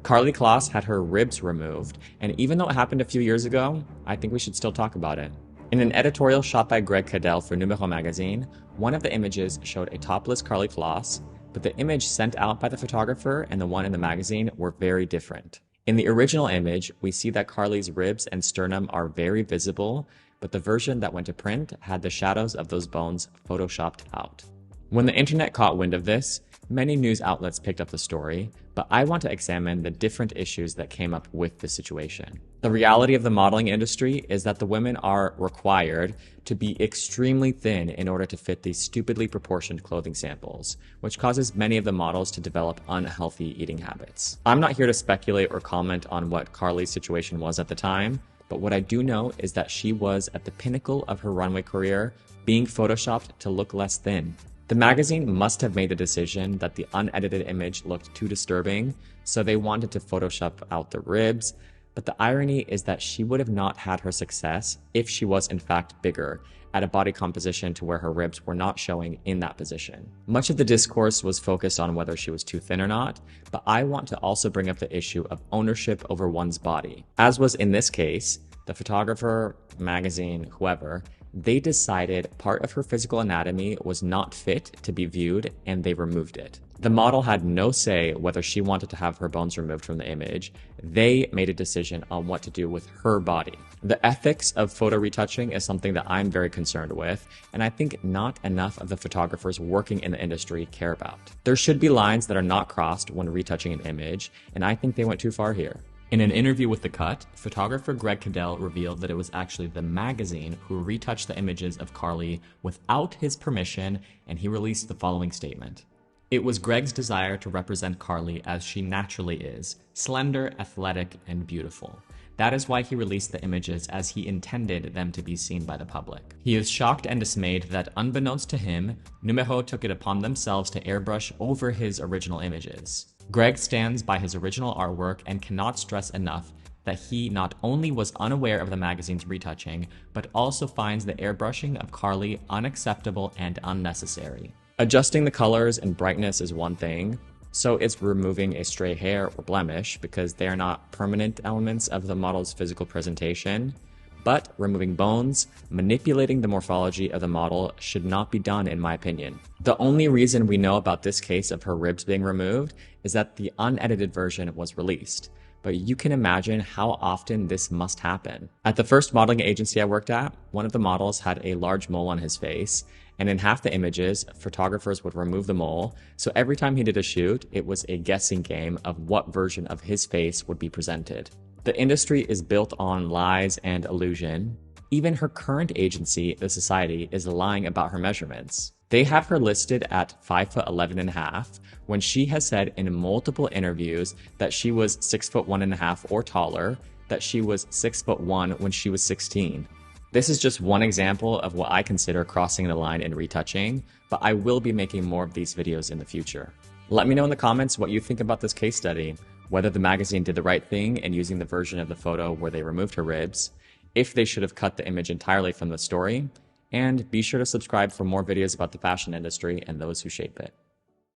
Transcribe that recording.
Karlie Kloss had her ribs removed, and even though it happened a few years ago, I think we should still talk about it. In an editorial shot by Greg Kadel for Numéro magazine, one of the images showed a topless Karlie Kloss, but the image sent out by the photographer and the one in the magazine were very different. In the original image, we see that Karlie's ribs and sternum are very visible, but the version that went to print had the shadows of those bones photoshopped out. When the internet caught wind of this, many news outlets picked up the story, but I want to examine the different issues that came up with the situation. The reality of the modeling industry is that the women are required to be extremely thin in order to fit these stupidly proportioned clothing samples, which causes many of the models to develop unhealthy eating habits. I'm not here to speculate or comment on what Karlie's situation was at the time, but what I do know is that she was at the pinnacle of her runway career, being photoshopped to look less thin. The magazine must have made the decision that the unedited image looked too disturbing, so they wanted to Photoshop out the ribs, but the irony is that she would have not had her success if she was in fact bigger, at a body composition to where her ribs were not showing in that position. Much of the discourse was focused on whether she was too thin or not, but I want to also bring up the issue of ownership over one's body. As was in this case, the photographer, magazine, whoever, they decided part of her physical anatomy was not fit to be viewed and they removed it. The model had no say whether she wanted to have her bones removed from the image. They made a decision on what to do with her body. The ethics of photo retouching is something that I'm very concerned with, and I think not enough of the photographers working in the industry care about. There should be lines that are not crossed when retouching an image, and I think they went too far here. In an interview with The Cut, photographer Greg Kadel revealed that it was actually the magazine who retouched the images of Karlie without his permission, and he released the following statement. It was Greg's desire to represent Karlie as she naturally is, slender, athletic, and beautiful. That is why he released the images as he intended them to be seen by the public. He is shocked and dismayed that, unbeknownst to him, Numéro took it upon themselves to airbrush over his original images. Greg stands by his original artwork and cannot stress enough that he not only was unaware of the magazine's retouching, but also finds the airbrushing of Karlie unacceptable and unnecessary. Adjusting the colors and brightness is one thing, so it's removing a stray hair or blemish because they are not permanent elements of the model's physical presentation. But removing bones, manipulating the morphology of the model should not be done in my opinion. The only reason we know about this case of her ribs being removed is that the unedited version was released. But you can imagine how often this must happen. At the first modeling agency I worked at, one of the models had a large mole on his face, and in half the images, photographers would remove the mole, so every time he did a shoot, it was a guessing game of what version of his face would be presented. The industry is built on lies and illusion. Even her current agency, The Society, is lying about her measurements. They have her listed at 5'11.5", when she has said in multiple interviews that she was 6'1.5" or taller, that she was 6'1" when she was 16. This is just one example of what I consider crossing the line in retouching, but I will be making more of these videos in the future. Let me know in the comments what you think about this case study, whether the magazine did the right thing in using the version of the photo where they removed her ribs, if they should have cut the image entirely from the story, and be sure to subscribe for more videos about the fashion industry and those who shape it.